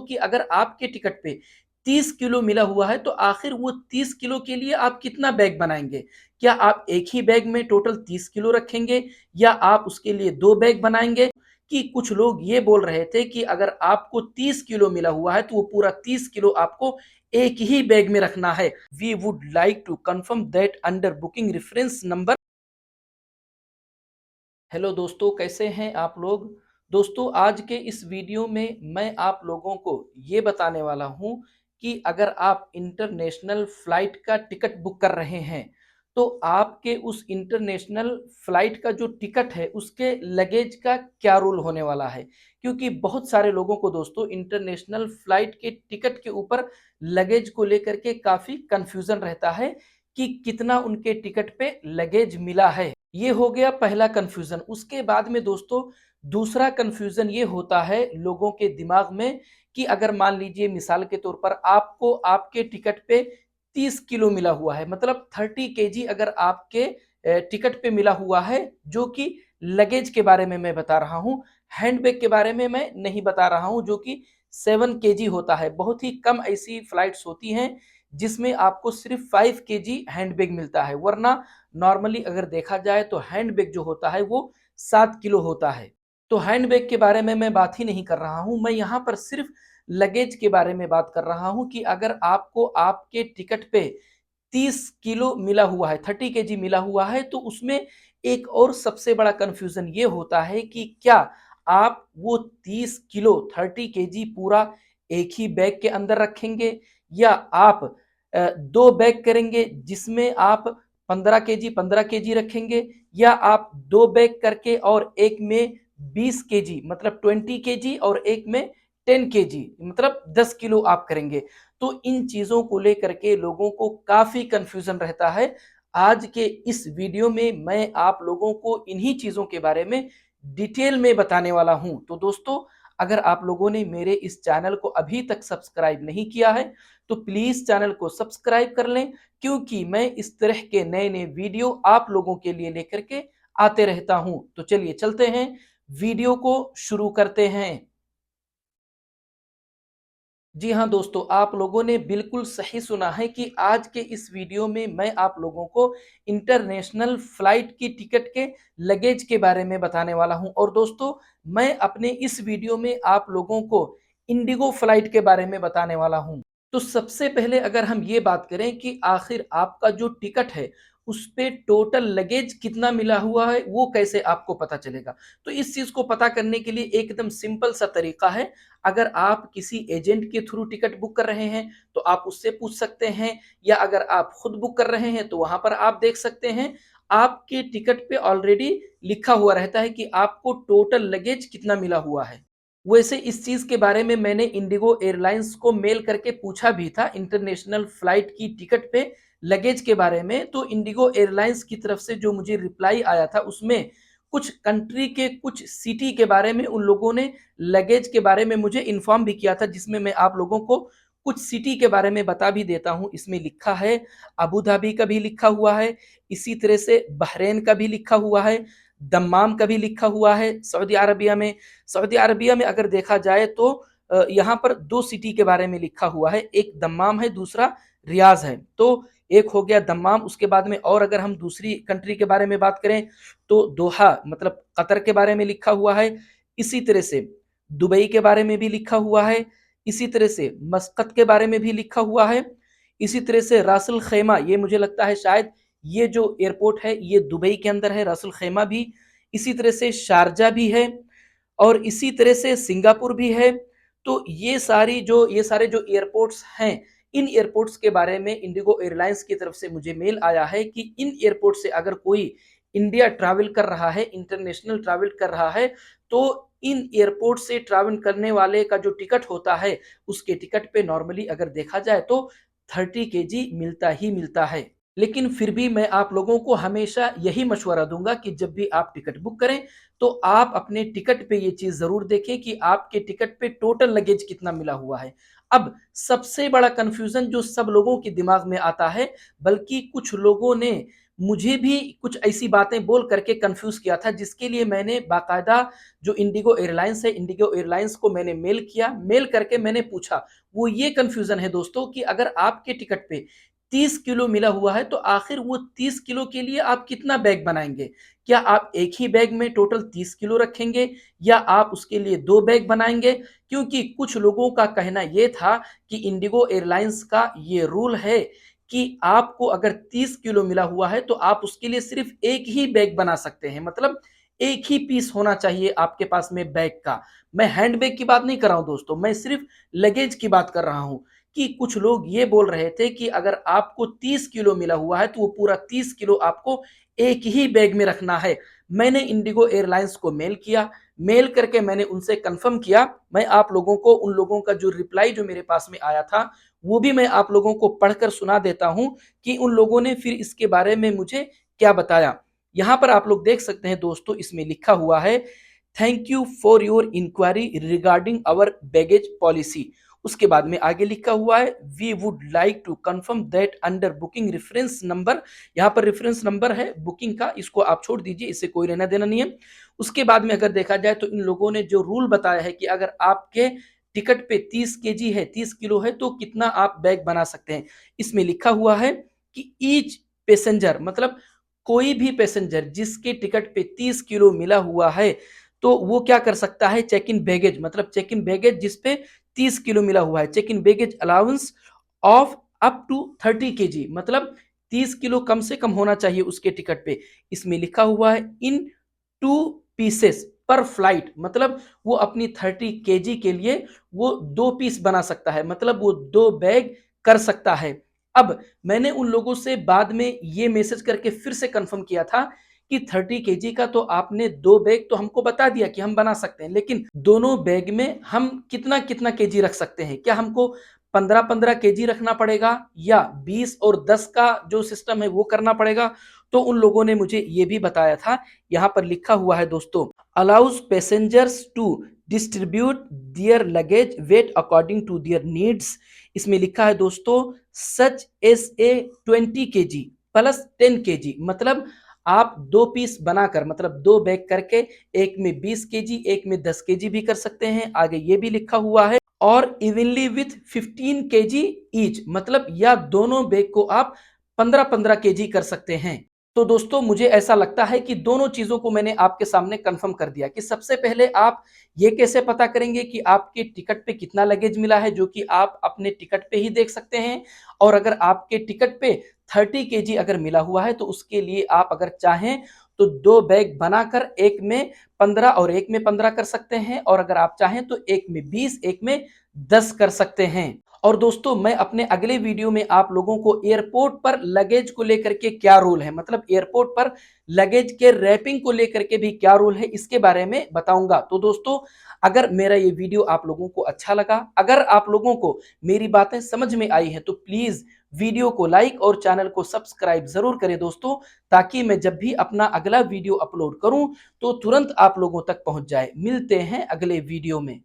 कि अगर आपके टिकट पे 30 किलो मिला हुआ है तो आखिर वो 30 किलो के लिए आप कितना बैग बनाएंगे? क्या आप एक ही बैग में टोटल 30 किलो रखेंगे या आप उसके लिए 2 बैग बनाएंगे? कि कुछ लोग ये बोल रहे थे कि अगर आपको 30 किलो मिला हुआ है तो वो पूरा 30 किलो आपको एक ही बैग में रखना है। We would like to confirm that under booking reference number. Hello दोस्तों, कैसे हैं आप लोग? दोस्तों, आज के इस वीडियो में मैं आप लोगों को ये बताने वाला हूं कि अगर आप इंटरनेशनल फ्लाइट का टिकट बुक कर रहे हैं तो आपके उस इंटरनेशनल फ्लाइट का जो टिकट है उसके लगेज का क्या रूल होने वाला है। क्योंकि बहुत सारे लोगों को दोस्तों इंटरनेशनल फ्लाइट के टिकट के ऊपर लगेज को लेकर के काफ़ी कंफ्यूजन रहता है कि कितना उनके टिकट पे लगेज मिला है। ये हो गया पहला कंफ्यूजन। उसके बाद में दोस्तों दूसरा कंफ्यूजन ये होता है लोगों के दिमाग में कि अगर मान लीजिए मिसाल के तौर पर आपको आपके टिकट पे 30 किलो मिला हुआ है, मतलब 30 केजी अगर आपके टिकट पे मिला हुआ है, जो कि लगेज के बारे में मैं बता रहा हूँ, हैंडबैग के बारे में मैं नहीं बता रहा हूँ, जो कि 7 केजी होता है। बहुत ही कम ऐसी फ्लाइट्स होती हैं जिसमें आपको सिर्फ 5 केजी हैंडबैग मिलता है, वरना नॉर्मली अगर देखा जाए तो हैंडबैग जो होता है वो 7 किलो होता है। तो हैंडबैग के बारे में मैं बात ही नहीं कर रहा हूँ, मैं यहाँ पर सिर्फ लगेज के बारे में बात कर रहा हूँ कि अगर आपको आपके टिकट पे 30 किलो मिला हुआ है, 30 केजी मिला हुआ है, तो उसमें एक और सबसे बड़ा कंफ्यूजन ये होता है कि क्या आप वो 30 किलो 30 केजी पूरा एक ही बैग के अंदर रखेंगे या आप 2 बैग करेंगे जिसमें आप 15 केजी रखेंगे, या आप 2 बैग करके और एक में 20 केजी मतलब 20 केजी और एक में 10 केजी मतलब 10 किलो आप करेंगे। तो इन चीजों को लेकर के लोगों को काफी कंफ्यूजन रहता है। आज के इस वीडियो में मैं आप लोगों को इन्हीं चीजों के बारे में डिटेल में बताने वाला हूं। तो दोस्तों, अगर आप लोगों ने मेरे इस चैनल को अभी तक सब्सक्राइब नहीं किया है तो प्लीज चैनल को सब्सक्राइब कर लें, क्योंकि मैं इस तरह के नए नए वीडियो आप लोगों के लिए लेकर के आते रहता हूं। तो चलिए चलते हैं, वीडियो को शुरू करते हैं। जी हाँ दोस्तों, आप लोगों ने बिल्कुल सही सुना है कि आज के इस वीडियो में मैं आप लोगों को इंटरनेशनल फ्लाइट की टिकट के लगेज के बारे में बताने वाला हूं। और दोस्तों, मैं अपने इस वीडियो में आप लोगों को इंडिगो फ्लाइट के बारे में बताने वाला हूं। तो सबसे पहले अगर हम ये बात करें कि आखिर आपका जो टिकट है उस पे टोटल लगेज कितना मिला हुआ है, वो कैसे आपको पता चलेगा? तो इस चीज को पता करने के लिए एकदम सिंपल सा तरीका है। अगर आप किसी एजेंट के थ्रू टिकट बुक कर रहे हैं तो आप उससे पूछ सकते हैं, या अगर आप खुद बुक कर रहे हैं तो वहां पर आप देख सकते हैं। आपके टिकट पे ऑलरेडी लिखा हुआ रहता है कि आपको टोटल लगेज कितना मिला हुआ है। वैसे इस चीज के बारे में मैंने इंडिगो एयरलाइंस को मेल करके पूछा भी था, इंटरनेशनल फ्लाइट की टिकट पे लगेज के बारे में। तो इंडिगो एयरलाइंस की तरफ से जो मुझे रिप्लाई आया था उसमें कुछ कंट्री के कुछ सिटी के बारे में उन लोगों ने लगेज के बारे में मुझे इन्फॉर्म भी किया था, जिसमें मैं आप लोगों को कुछ सिटी के बारे में बता भी देता हूं। इसमें लिखा है अबू धाबी का भी लिखा हुआ है, इसी तरह से बहरेन का भी लिखा हुआ है, दम्माम का भी लिखा हुआ है सऊदी अरबिया में। सऊदी अरबिया में अगर देखा जाए तो यहाँ पर 2 सिटी के बारे में लिखा हुआ है, एक दम्माम है, दूसरा रियाज है। तो एक हो गया दम्माम, उसके बाद में और अगर हम दूसरी कंट्री के बारे में बात करें तो दोहा मतलब कतर के बारे में लिखा हुआ है। इसी तरह से दुबई के बारे में भी लिखा हुआ है, इसी तरह से मस्कत के बारे में भी लिखा हुआ है, इसी तरह से रासल खैमा, ये मुझे लगता है शायद ये जो एयरपोर्ट है ये दुबई के अंदर है, रासल खैमा भी। इसी तरह से शारजा भी है और इसी तरह से सिंगापुर भी है। तो ये सारे जो एयरपोर्ट्स हैं, इन एयरपोर्ट्स के बारे में इंडिगो एयरलाइंस की तरफ से मुझे मेल आया है कि इन एयरपोर्ट से अगर कोई इंडिया ट्रैवल कर रहा है, इंटरनेशनल ट्रैवल कर रहा है, तो इन एयरपोर्ट से ट्रैवल करने वाले का जो टिकट होता है उसके टिकट पे नॉर्मली अगर देखा जाए तो 30 केजी मिलता ही मिलता है। लेकिन फिर भी मैं आप लोगों को हमेशा यही मशवरा दूंगा कि जब भी आप टिकट बुक करें तो आप अपने टिकट पे ये चीज जरूर देखें कि आपके टिकट पे टोटल लगेज कितना मिला हुआ है। अब सबसे बड़ा कंफ्यूजन जो सब लोगों के दिमाग में आता है, बल्कि कुछ लोगों ने मुझे भी कुछ ऐसी बातें बोल करके कंफ्यूज किया था, जिसके लिए मैंने बाकायदा जो इंडिगो एयरलाइंस है, इंडिगो एयरलाइंस को मैंने मेल किया। मेल करके मैंने पूछा, वो ये कंफ्यूजन है दोस्तों कि अगर आपके टिकट पे 30 किलो मिला हुआ है तो आखिर वो 30 किलो के लिए आप कितना बैग बनाएंगे? क्या आप एक ही बैग में टोटल 30 किलो रखेंगे या आप उसके लिए 2 बैग बनाएंगे? क्योंकि कुछ लोगों का कहना ये था कि इंडिगो एयरलाइंस का ये रूल है कि आपको अगर 30 किलो मिला हुआ है तो आप उसके लिए सिर्फ एक ही बैग बना सकते हैं, मतलब एक ही पीस होना चाहिए आपके पास में बैग का। मैं हैंड बैग की बात नहीं कर रहा हूं दोस्तों, मैं सिर्फ लगेज की बात कर रहा हूं कि कुछ लोग ये बोल रहे थे कि अगर आपको 30 किलो मिला हुआ है तो वो पूरा 30 किलो आपको एक ही बैग में रखना है। मैंने इंडिगो एयरलाइंस को मेल किया, मेल करके मैंने उनसे कंफर्म किया। मैं आप लोगों को उन लोगों का जो रिप्लाई जो मेरे पास में आया था वो भी मैं आप लोगों को पढ़कर सुना देता हूं कि उन लोगों ने फिर इसके बारे में मुझे क्या बताया। यहां पर आप लोग देख सकते हैं दोस्तों, इसमें लिखा हुआ है, thank you for your inquiry regarding our baggage policy. उसके बाद में आगे लिखा हुआ है, we would like to confirm that under booking reference number. यहाँ पर रेफरेंस नंबर है बुकिंग का, इसको आप छोड़ दीजिए, इससे कोई लेना देना नहीं है। उसके बाद में अगर देखा जाए तो इन लोगों ने जो रूल बताया है कि अगर आपके टिकट पे 30 केजी है, 30 किलो है तो कितना आप बैग बना सकते हैं। इसमें लिखा हुआ है कि ईच पैसेंजर, मतलब कोई भी पैसेंजर जिसके टिकट पे 30 किलो मिला हुआ है तो वो क्या कर सकता है, चेक इन बैगेज, मतलब चेक इन बैगेज जिसपे 30 किलो मिला हुआ है, check in baggage allowance of up to 30 KG, मतलब 30 किलो कम से कम होना चाहिए उसके टिकट पे। इसमें लिखा हुआ है इन 2 पीसेस पर फ्लाइट, मतलब वो अपनी 30 केजी के लिए वो 2 पीस बना सकता है, मतलब वो 2 बैग कर सकता है। अब मैंने उन लोगों से बाद में ये मैसेज करके फिर से कंफर्म किया था कि 30 केजी का तो आपने 2 बैग तो हमको बता दिया कि हम बना सकते हैं, लेकिन दोनों बैग में हम कितना कितना केजी रख सकते हैं? क्या हमको 15-15 केजी रखना पड़ेगा या 20 और 10 का जो सिस्टम है वो करना पड़ेगा? तो उन लोगों ने मुझे ये भी बताया था। यहाँ पर लिखा हुआ है दोस्तों, allows passengers to distribute their luggage weight according to their needs. इसमें लिखा है दोस्तों, such as a 20 kg plus 10 kg, मतलब आप 2 पीस बनाकर, मतलब 2 बैग करके एक में 20 केजी एक में 10 केजी भी कर सकते हैं। आगे ये भी लिखा हुआ है, और इवनली विथ 15 केजी ईच, मतलब या दोनों बैग को आप 15-15 केजी कर सकते हैं। तो दोस्तों मुझे ऐसा लगता है कि दोनों चीजों को मैंने आपके सामने कंफर्म कर दिया कि सबसे पहले आप ये कैसे पता करेंगे कि आपके टिकट पे कितना लगेज मिला है, जो कि आप अपने टिकट पे ही देख सकते हैं। और अगर आपके टिकट पे 30 केजी अगर मिला हुआ है तो उसके लिए आप अगर चाहें तो 2 बैग बनाकर एक में 15 और एक में 15 कर सकते हैं, और अगर आप चाहें तो एक में 20 एक में 10 कर सकते हैं। और दोस्तों मैं अपने अगले वीडियो में आप लोगों को एयरपोर्ट पर लगेज को लेकर के क्या रूल है, मतलब एयरपोर्ट पर लगेज के रैपिंग को लेकर के भी क्या रूल है, इसके बारे में बताऊंगा। तो दोस्तों अगर मेरा ये वीडियो आप लोगों को अच्छा लगा, अगर आप लोगों को मेरी बातें समझ में आई हैं तो प्लीज वीडियो को लाइक और चैनल को सब्सक्राइब जरूर करें दोस्तों, ताकि मैं जब भी अपना अगला वीडियो अपलोड करूं तो तुरंत आप लोगों तक पहुंच जाए। मिलते हैं अगले वीडियो में।